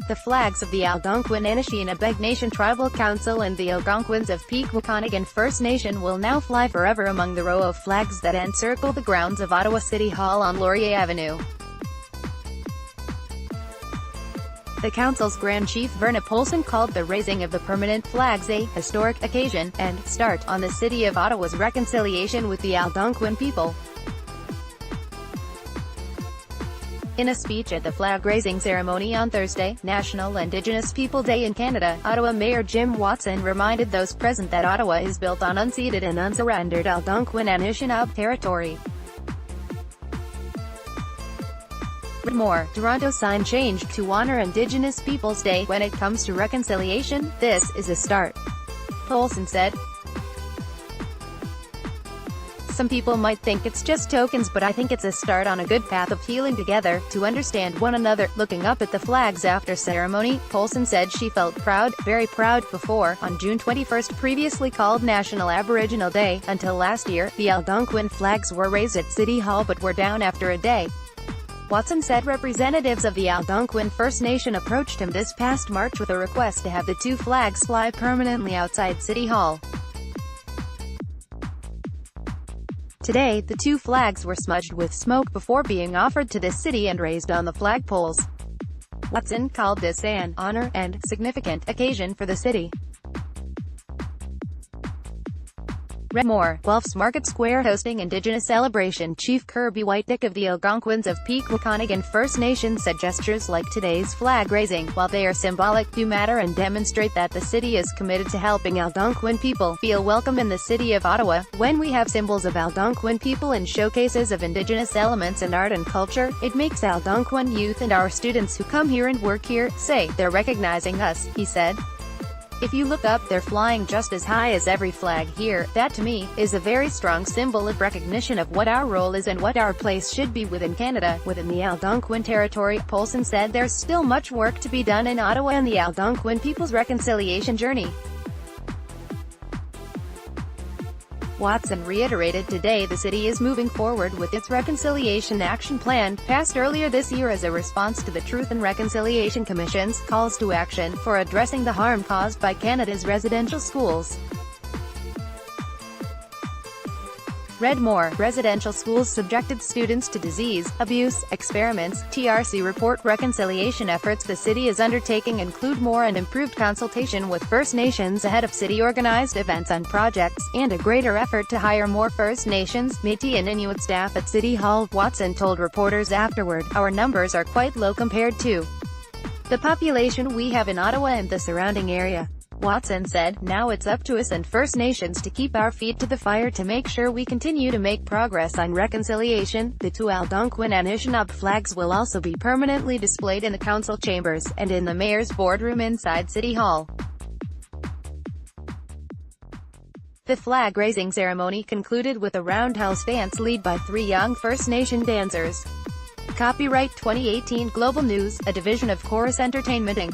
The flags of the Algonquin Anishinaabe Nation Tribal Council and the Algonquins of Pikwakanagan First Nation will now fly forever among the row of flags that encircle the grounds of Ottawa City Hall on Laurier Avenue. The council's Grand Chief Verna Polson called the raising of the permanent flags a historic occasion and start on the City of Ottawa's reconciliation with the Algonquin people. In a speech at the flag-raising ceremony on Thursday, National Indigenous People Day in Canada, Ottawa Mayor Jim Watson reminded those present that Ottawa is built on unceded and unsurrendered Algonquin Anishinaabe territory. Read more. Toronto sign changed to honor Indigenous Peoples Day. When it comes to reconciliation, this is a start, Polson said. Some people might think it's just tokens, but I think it's a start on a good path of healing together, to understand one another. Looking up at the flags after ceremony, Polson said she felt proud, very proud. Before, on June 21, previously called National Aboriginal Day, until last year, the Algonquin flags were raised at City Hall but were down after a day. Watson said representatives of the Algonquin First Nation approached him this past March with a request to have the two flags fly permanently outside City Hall. Today, the two flags were smudged with smoke before being offered to the city and raised on the flagpoles. Watson called this an honor and significant occasion for the city. Read more. Guelph's Market Square hosting Indigenous celebration. Chief Kirby Whitedick of the Algonquins of Pikwakanagan First Nation said gestures like today's flag raising, while they are symbolic, do matter and demonstrate that the city is committed to helping Algonquin people feel welcome in the city of Ottawa. When we have symbols of Algonquin people and showcases of Indigenous elements in art and culture, it makes Algonquin youth and our students who come here and work here say they're recognizing us, he said. If you look up, they're flying just as high as every flag here. That to me, is a very strong symbol of recognition of what our role is and what our place should be within Canada, within the Algonquin territory. Polson said there's still much work to be done in Ottawa and the Algonquin people's reconciliation journey. Watson reiterated today the city is moving forward with its Reconciliation Action Plan, passed earlier this year as a response to the Truth and Reconciliation Commission's calls to action for addressing the harm caused by Canada's residential schools. Read more. Residential schools subjected students to disease, abuse, experiments. TRC report reconciliation efforts the city is undertaking include more and improved consultation with First Nations ahead of city-organized events and projects, and a greater effort to hire more First Nations, Métis and Inuit staff at City Hall. Watson told reporters afterward, "Our numbers are quite low compared to the population we have in Ottawa and the surrounding area." Watson said, "Now it's up to us and First Nations to keep our feet to the fire to make sure we continue to make progress on reconciliation." The two Algonquin Anishinaabe flags will also be permanently displayed in the council chambers, and in the mayor's boardroom inside City Hall. The flag-raising ceremony concluded with a roundhouse dance led by three young First Nation dancers. Copyright 2018 Global News, a division of Chorus Entertainment Inc.